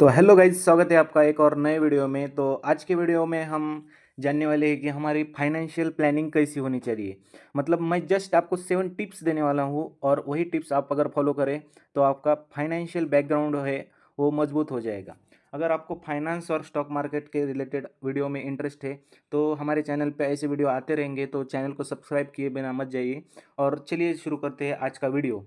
तो hello guys, स्वागत है आपका एक और नए वीडियो में। तो आज के वीडियो में हम जानने वाले हैं कि हमारी फाइनेंशियल प्लानिंग कैसी होनी चाहिए। मतलब मैं जस्ट आपको 7 टिप्स देने वाला हूँ और वही टिप्स आप अगर फॉलो करें तो आपका फाइनेंशियल बैकग्राउंड है वो मजबूत हो जाएगा। अगर आपको फाइनेंस और स्टॉक मार्केट के रिलेटेड वीडियो में इंटरेस्ट है तो हमारे चैनल पे ऐसे वीडियो आते रहेंगे, तो चैनल को सब्सक्राइब किए बिना मत जाइए। और चलिए शुरू करते हैं आज का वीडियो।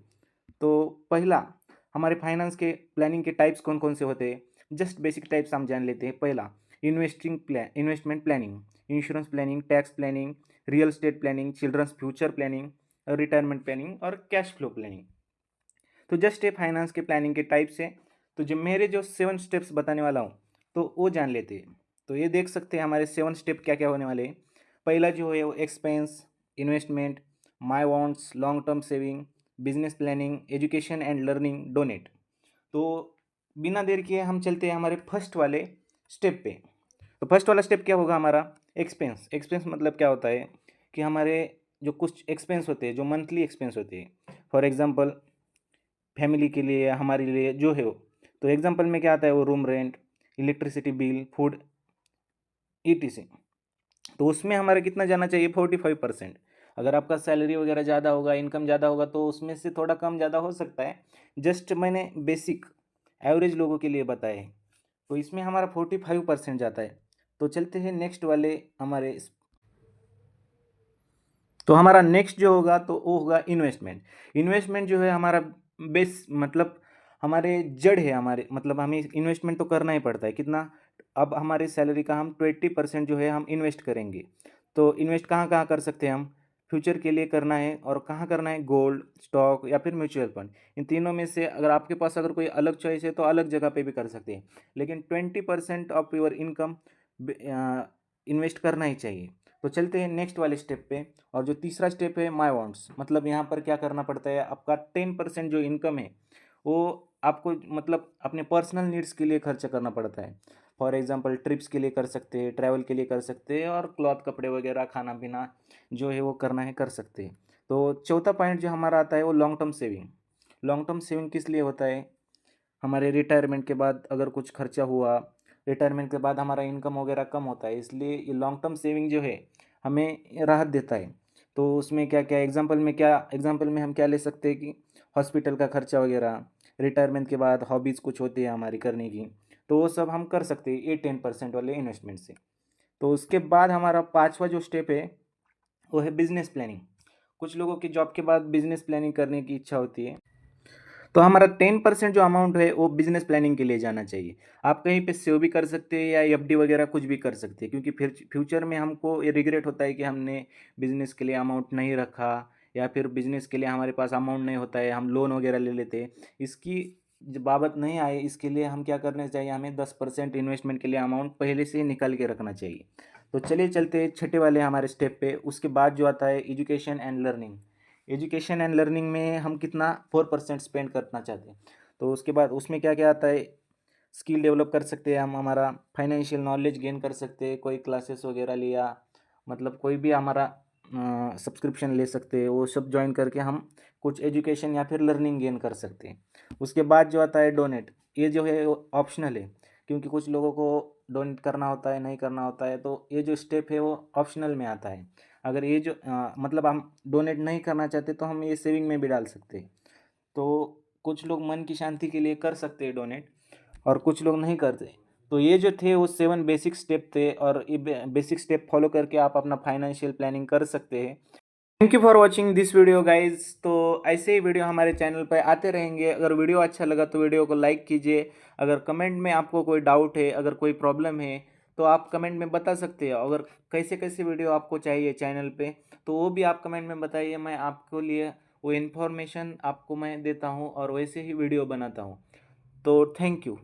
तो पहला, हमारे फाइनेंस के प्लानिंग के टाइप्स कौन कौन से होते हैं, जस्ट बेसिक टाइप्स हम जान लेते हैं। पहला, investment planning, insurance planning, tax planning, real estate planning, children's future planning, retirement planning और कैश फ्लो प्लानिंग। तो जस्ट ये फाइनेंस के प्लानिंग के टाइप्स हैं। तो जो मेरे जो 7 स्टेप्स बताने वाला हूँ तो वो जान लेते हैं। तो ये देख सकते हैं हमारे 7 स्टेप क्या क्या होने वाले हैं। पहला जो है वो expense, investment, my wants, long term saving, business planning, education and learning, donate. तो बिना देर किए हम चलते हैं हमारे फर्स्ट वाले स्टेप पे। तो फर्स्ट वाला स्टेप क्या होगा हमारा, एक्सपेंस। एक्सपेंस मतलब क्या होता है कि हमारे जो कुछ एक्सपेंस होते हैं, जो मंथली एक्सपेंस होते हैं, फॉर एग्जांपल फैमिली के लिए या हमारे लिए जो है वो। तो एग्जांपल में क्या आता है, वो room rent, electricity bill, food, etc. तो उसमें हमारा कितना जाना चाहिए, 45%। अगर आपका सैलरी वगैरह ज़्यादा होगा, इनकम ज़्यादा होगा तो उसमें से थोड़ा कम ज़्यादा हो सकता है। जस्ट मैंने बेसिक एवरेज लोगों के लिए बताया है। तो इसमें हमारा 45% जाता है। तो चलते हैं नेक्स्ट वाले हमारे। तो हमारा नेक्स्ट जो होगा तो वो होगा इन्वेस्टमेंट। इन्वेस्टमेंट जो है हमारा बेस, मतलब हमारे जड़ है हमारे, मतलब हमें इन्वेस्टमेंट तो करना ही पड़ता है। कितना, अब हमारी सैलरी का हम 20% जो है हम इन्वेस्ट करेंगे। तो इन्वेस्ट कहाँ कहाँ कर सकते हैं हम, फ्यूचर के लिए करना है। और कहाँ करना है, गोल्ड, स्टॉक या फिर म्यूचुअल फंड। इन तीनों में से अगर आपके पास अगर कोई अलग चॉइस है तो अलग जगह पे भी कर सकते हैं, लेकिन 20% ऑफ योर इनकम इन्वेस्ट करना ही चाहिए। तो चलते हैं नेक्स्ट वाले स्टेप पे। और जो तीसरा स्टेप है, माई वांट्स, मतलब यहाँ पर क्या करना पड़ता है, आपका 10% जो इनकम है वो आपको मतलब अपने पर्सनल नीड्स के लिए खर्च करना पड़ता है। फॉर एग्जांपल ट्रिप्स के लिए कर सकते हैं, ट्रैवल के लिए कर सकते हैं, और क्लॉथ, कपड़े वगैरह, खाना पीना जो है वो करना है कर सकते हैं। तो चौथा पॉइंट जो हमारा आता है वो long term saving. Long term saving किस लिए होता है, हमारे रिटायरमेंट के बाद अगर कुछ खर्चा हुआ, रिटायरमेंट के बाद हमारा इनकम वगैरह कम होता है, इसलिए ये लॉन्ग टर्म सेविंग जो है हमें राहत देता है। तो उसमें क्या क्या एग्जांपल में हम क्या ले सकते हैं कि हॉस्पिटल का खर्चा वगैरह, रिटायरमेंट के बाद हॉबीज़ कुछ होती है हमारी करने की, तो वो सब हम कर सकते हैं ये 10% वाले इन्वेस्टमेंट से। तो उसके बाद हमारा पाँचवा जो स्टेप है वो है बिजनेस प्लानिंग। कुछ लोगों की जॉब के बाद बिजनेस प्लानिंग करने की इच्छा होती है। तो हमारा 10% जो अमाउंट है वो बिजनेस प्लानिंग के लिए जाना चाहिए। आप कहीं पे सेव भी कर सकते हैं या एफडी वगैरह कुछ भी कर सकते हैं, क्योंकि फिर फ्यूचर में हमको ये रिग्रेट होता है कि हमने बिजनेस के लिए अमाउंट नहीं रखा, या फिर बिजनेस के लिए हमारे पास अमाउंट नहीं होता है, हम लोन वगैरह ले लेते हैं। इसकी बाबत नहीं आए, इसके लिए हम क्या करना चाहिए, हमें 10% इन्वेस्टमेंट के लिए अमाउंट पहले से ही निकाल के रखना चाहिए। तो चलिए चलते हैं छठे वाले हमारे स्टेप पे। उसके बाद जो आता है education and learning. Education and learning में हम कितना 4% स्पेंड करना चाहते हैं। तो उसके बाद उसमें क्या क्या आता है, स्किल डेवलप कर सकते हैं हम, हमारा फाइनेंशियल नॉलेज गेन कर सकते हैं, कोई क्लासेस वगैरह लिया, मतलब कोई भी हमारा सब्सक्रिप्शन ले सकते हैं, वो सब ज्वाइन करके हम कुछ एजुकेशन या फिर लर्निंग गेन कर सकते हैं। उसके बाद जो आता है डोनेट, ये जो है ऑप्शनल है, क्योंकि कुछ लोगों को डोनेट करना होता है, नहीं करना होता है, तो ये जो स्टेप है वो ऑप्शनल में आता है। अगर ये जो मतलब हम डोनेट नहीं करना चाहते तो हम ये सेविंग में भी डाल सकते हैं। तो कुछ लोग मन की शांति के लिए कर सकते हैं डोनेट, और कुछ लोग नहीं करते। तो ये जो थे वो 7 बेसिक स्टेप थे, और ये बेसिक स्टेप फॉलो करके आप अपना फाइनेंशियल प्लानिंग कर सकते हैं। Thank you for watching this video guys. तो ऐसे ही वीडियो हमारे चैनल पर आते रहेंगे। अगर वीडियो अच्छा लगा तो वीडियो को लाइक कीजिए। अगर कमेंट में आपको कोई डाउट है, अगर कोई प्रॉब्लम है, तो आप कमेंट में बता सकते हैं। अगर कैसे कैसे वीडियो आपको चाहिए चैनल पे, तो वो भी आप कमेंट में बताइए। मैं आपको लिए वो इन्फॉर्मेशन आपको मैं देता हूँ और वैसे ही वीडियो बनाता हूँ। तो थैंक यू।